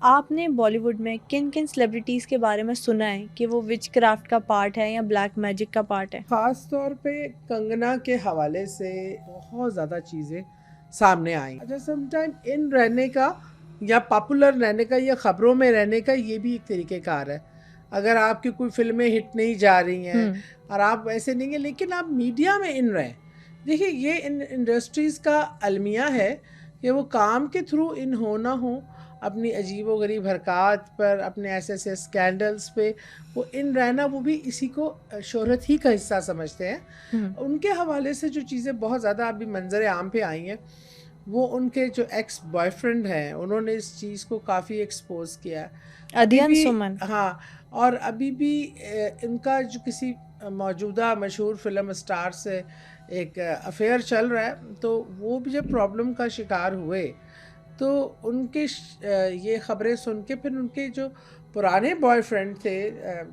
आपने बॉलीवुड में किन किन सेलिब्रिटीज़ के बारे में सुना है कि वो विच क्राफ्ट का पार्ट है या ब्लैक मैजिक का पार्ट है? ख़ास तौर पे कंगना के हवाले से बहुत ज़्यादा चीज़ें सामने आई। अच्छा, समटाइम इन रहने का या पॉपुलर रहने का या ख़बरों में रहने का ये भी एक तरीक़ेकार है। अगर आपकी कोई फ़िल्में हिट नहीं जा रही हैं हुँ। और आप वैसे नहीं हैं, लेकिन आप मीडिया में इन रहें। देखिए, ये इन इंडस्ट्रीज़ का अलमिया है कि वो काम के थ्रू इन हो ना हो, अपनी अजीबो-गरीब हरकत पर, अपने ऐसे-ऐसे स्कैंडल्स पे वो इन रहना, वो भी इसी को शोहरत ही का हिस्सा समझते हैं। हुँ। उनके हवाले से जो चीज़ें बहुत ज़्यादा अभी मंज़र आम पे आई हैं, वो उनके जो एक्स बॉयफ्रेंड हैं, उन्होंने इस चीज़ को काफ़ी एक्सपोज़ किया है। अभी अदियन भी सुमन। हाँ, और अभी भी इनका जो किसी मौजूदा मशहूर फ़िल्म स्टार से एक अफ़ेयर चल रहा है, तो वो भी जब प्रॉब्लम का शिकार हुए, तो उनके ये ख़बरें सुन के फिर उनके जो पुराने बॉयफ्रेंड थे,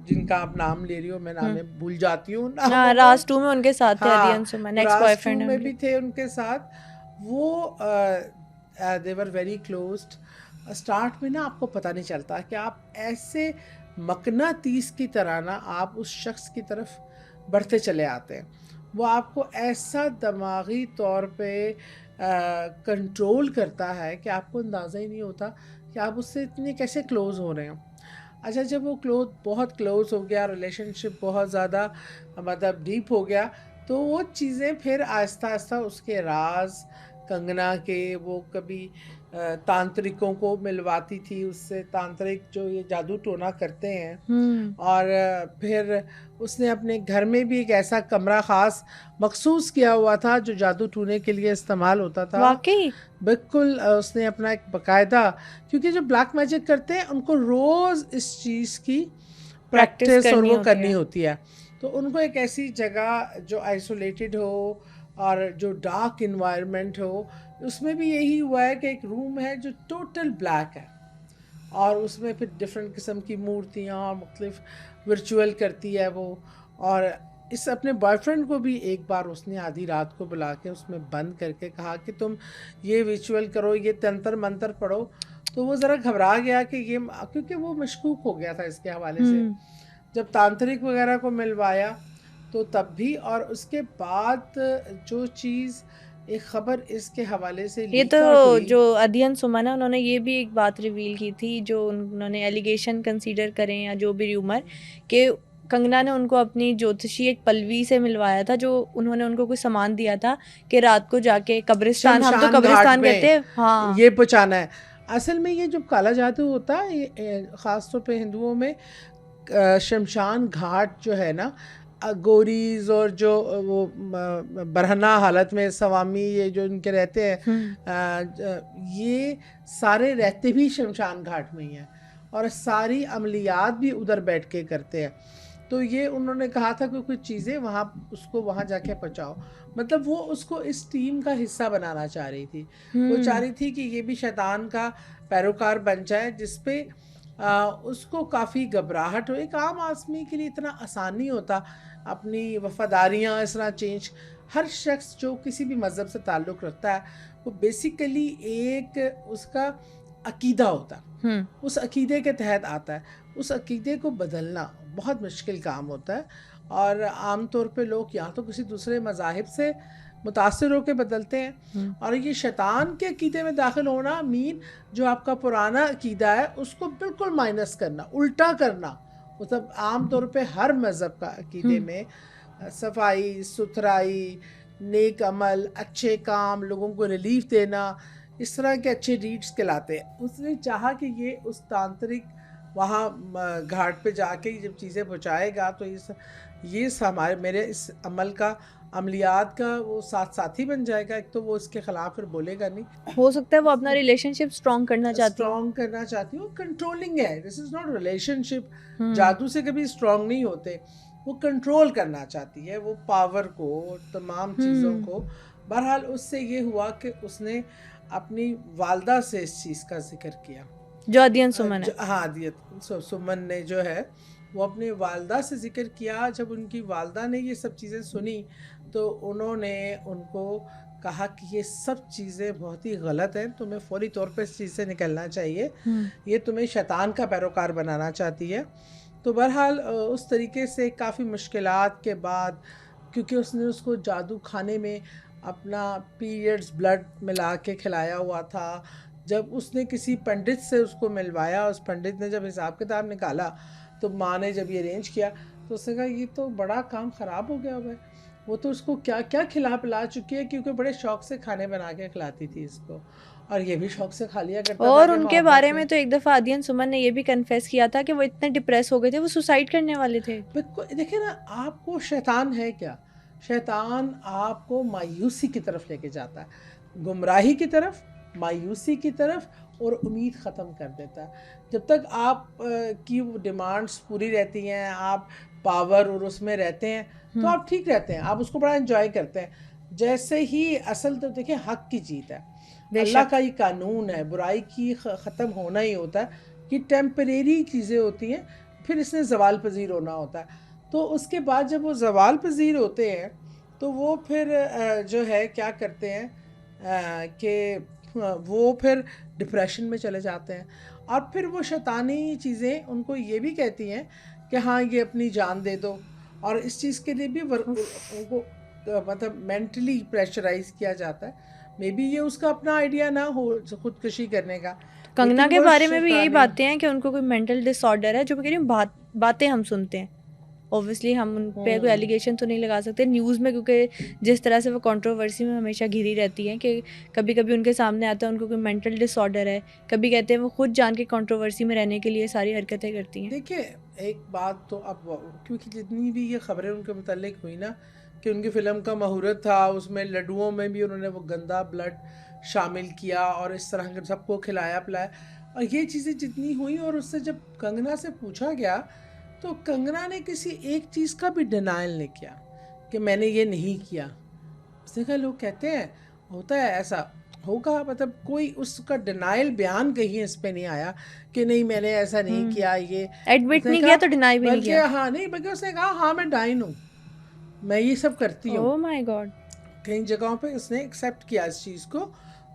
जिनका आप नाम ले रही हो, मैं हुँ। नाम भूल जाती हूँ नाम हाँ, उनका। राज 2 में उनके साथ थे हाँ, अदियन सुमन, एक्स राज 2 बॉयफ्रेंड है में उनके। भी थे उनके साथ। वो दे वर वेरी क्लोज्ड। स्टार्ट में ना आपको पता नहीं चलता कि आप ऐसे मकनातीस की तरह ना आप उस शख्स की तरफ बढ़ते चले आते हैं। वो आपको ऐसा दिमागी तौर पे कंट्रोल करता है कि आपको अंदाज़ा ही नहीं होता कि आप उससे इतने कैसे क्लोज़ हो रहे हैं। अच्छा, जब वो बहुत क्लोज़ हो गया, रिलेशनशिप बहुत ज़्यादा मतलब डीप हो गया, तो वो चीज़ें फिर आहिस्ता-आहिस्ता उसके राज़ कंगना के, वो कभी तांत्रिकों को मिलवाती थी उससे, तांत्रिक जो ये जादू टोना करते हैं। हुँ। और फिर उसने अपने घर में भी एक ऐसा कमरा ख़ास मख़सूस किया हुआ था जो जादू टूने के लिए इस्तेमाल होता था। वाक़ई? बिल्कुल, उसने अपना एक बाकायदा, क्योंकि जो ब्लैक मैजिक करते हैं उनको रोज़ इस चीज़ की प्रैक्टिस प्रैक्टिस और करनी वो होती करनी है। होती है। तो उनको एक ऐसी जगह जो आइसोलेटेड हो और जो डार्क एनवायरनमेंट हो, उसमें भी यही हुआ है कि एक रूम है जो टोटल ब्लैक है और उसमें फिर डिफरेंट किस्म की मूर्तियाँ और मुख्तलिफ वर्चुअल करती है वो। और इस अपने बॉयफ्रेंड को भी एक बार उसने आधी रात को बुला के उसमें बंद करके कहा कि तुम ये रिचुअल करो, ये तंत्र मंत्र पढ़ो। तो वो ज़रा घबरा गया कि ये, क्योंकि वो मशकूक हो गया था इसके हवाले से। हुँ। जब तांत्रिक वगैरह को मिलवाया तो तब भी, और उसके बाद जो चीज़, एक ख़बर इसके हवाले से ये लीक आउट तो हुई। जो अदियन सुमन है उन्होंने ये भी एक बात रिवील की थी, जो उन्होंने एलिगेशन कंसीडर करें या जो भी र्यूमर, कि कंगना ने उनको अपनी ज्योतिषी एक पल्लवी से मिलवाया था, जो उन्होंने उनको कुछ सामान दिया था कि रात को जाके कब्रिस्तान, हम तो शमशान घाट कब्रिस्तान में कहते हैं। हाँ। ये पहुँचाना है। असल में ये जो काला जादू होता है, ये ख़ास तौर पे हिंदुओं में शमशान घाट जो है ना, गोरीज़ और जो वो बरहना हालत में स्वामी ये जो इनके रहते हैं, हुँ। ये सारे रहते भी शमशान घाट में ही हैं और सारी अमलियात भी उधर बैठ के करते हैं। तो ये उन्होंने कहा था कि कुछ चीज़ें वहाँ, उसको वहाँ जाके पहुँचाओ। मतलब वो उसको इस टीम का हिस्सा बनाना चाह रही थी। वो चाह हुँ। रही थी कि ये भी शैतान का पैरोकार बन जाए, जिस पे उसको काफ़ी घबराहट हो। एक आम आदमी के लिए इतना आसान नहीं होता अपनी वफ़ादारियाँ इस तरह चेंज। हर शख्स जो किसी भी मज़हब से ताल्लुक़ रखता है, वो बेसिकली एक उसका अक़ीदा होता है, हुँ। उस अक़ीदे के तहत आता है। उस अक़ीदे को बदलना बहुत मुश्किल काम होता है और आम तौर पे लोग या तो किसी दूसरे मज़ाहिब से मुतासिर होके बदलते हैं, हुँ। और ये शैतान के अक़ीदे में दाखिल होना मीन जो आपका पुराना अक़ीदा है उसको बिल्कुल माइनस करना, उल्टा करना। मतलब आम तौर पे हर मज़हब का अक़ीदे हुँ। में सफाई, सुथराई, नेक अमल, अच्छे काम, लोगों को रिलीफ़ देना, इस तरह के अच्छे डीड्स कहलाते हैं। उसने चाहा कि ये उस तांत्रिक वहाँ घाट पे जाके जब चीज़ें पहुँचाएगा, तो ये हमारे मेरे इस अमल का, अमलियात का वो साथी बन जाएगा। एक तो वो इसके ख़िलाफ़ फिर बोलेगा नहीं। हो सकता है वो अपना रिलेशनशिप स्ट्रॉन्ग करना चाहती हो। स्ट्रॉन्ग करना चाहती हूँ, कंट्रोलिंग है, दिस इज़ नॉट रिलेशनशिप। हुँ। जादू से कभी स्ट्रॉन्ग नहीं होते। वो कंट्रोल करना चाहती है, वो पावर को, तमाम चीज़ों हुँ। को। बहरहाल उससे ये हुआ कि उसने अपनी वालदा से इस चीज़ का ज़िक्र किया। जो अदियन सुमन है। हाँ, दियत सुमन ने जो है वो अपनी वालदा से ज़िक्र किया। जब उनकी वालदा ने ये सब चीज़ें सुनी, तो उन्होंने उनको कहा कि ये सब चीज़ें बहुत ही गलत हैं, तुम्हें फौरी तौर पे इस चीज़ से निकलना चाहिए, ये तुम्हें शैतान का पैरोकार बनाना चाहती है। तो बहरहाल उस तरीके से काफ़ी मुश्किलात के बाद, क्योंकि उसने उसको जादू खाने में अपना पीरियड्स ब्लड मिला के खिलाया हुआ था, जब उसने किसी पंडित से उसको मिलवाया, उस पंडित ने जब हिसाब किताब निकाला, तो माँ ने जब ये अरेंज किया, तो उसने कहा ये तो बड़ा काम ख़राब हो गया हुआ है। वो तो उसको क्या क्या खिला पिला चुकी है, क्योंकि बड़े शौक से खाने बना के खिलाती थी इसको, और ये भी शौक से खा लिया करता था और कि उनके मोहब्बत बारे में। में तो एक दफ़ा आदियन सुमन ने ये भी कन्फेस किया था कि वो इतने डिप्रेस हो गए थे, वो सुसाइड करने वाले थे। बिल्कुल, देखिए ना, आपको शैतान है क्या? शैतान आपको मायूसी की तरफ लेके जाता है, गुमराही की तरफ, मायूसी की तरफ, और उम्मीद ख़त्म कर देता है। जब तक आप की वो डिमांड्स पूरी रहती हैं, आप पावर और उसमें रहते हैं, तो आप ठीक रहते हैं, आप उसको बड़ा एंजॉय करते हैं। जैसे ही असल तो देखिए हक की जीत है, अल्लाह बेशक। का ये कानून है, बुराई की ख़त्म होना ही होता है, कि टेम्परेरी चीज़ें होती हैं, फिर इसने ज़वाल पजीर होना होता है। तो उसके बाद जब वो ज़वाल पजीर होते हैं, तो वो फिर जो है क्या करते हैं कि वो फिर डिप्रेशन में चले जाते हैं, और फिर वो शैतानी चीज़ें उनको ये भी कहती हैं कि हाँ ये अपनी जान दे दो, और इस चीज़ के लिए भी उनको मतलब मेंटली प्रेशराइज किया जाता है। मे बी ये उसका अपना आइडिया ना हो खुदकुशी करने का, कंगना लेकिन के वो बारे में भी यही शैतानी। बातें हैं कि उनको कोई मेंटल डिसऑर्डर है, जो मैं कह रही हूँ बातें हम सुनते हैं। ऑब्वियसली हम उन पे कोई एलिगेशन तो नहीं लगा सकते न्यूज़ में, क्योंकि जिस तरह से वो कंट्रोवर्सी में हमेशा घिरी रहती हैं कि कभी कभी उनके सामने आता है उनको कोई मेंटल डिसऑर्डर है, कभी कहते हैं वो खुद जान के कंट्रोवर्सी में रहने के लिए सारी हरकतें करती हैं। देखिए, एक बात तो अब, क्योंकि जितनी भी ये खबरें उनके मुतालिक हुई ना, कि उनकी फ़िल्म का मुहूर्त था, उसमें लड्डुओं में भी उन्होंने वो गंदा ब्लड शामिल किया, और इस तरह के सबको खिलाया पिलाया, और ये चीज़ें जितनी हुई, और उससे जब कंगना से पूछा गया, तो कंगना ने किसी एक चीज़ का भी डिनायल नहीं किया कि मैंने ये नहीं किया। उसने कहा लोग कहते हैं होता है ऐसा, होगा, मतलब कोई उसका डिनाइल बयान कहीं इस पे नहीं आया कि नहीं मैंने ऐसा नहीं किया। ये एडमिट उसने नहीं कहा, किया तो डिनाई भी नहीं बल्कि किया। हाँ नहीं, बल्कि उसने कहा हाँ मैं डाइन हूँ, मैं ये सब करती हूँ। Oh my God. कई जगहों पे उसने एक्सेप्ट किया इस चीज़ को,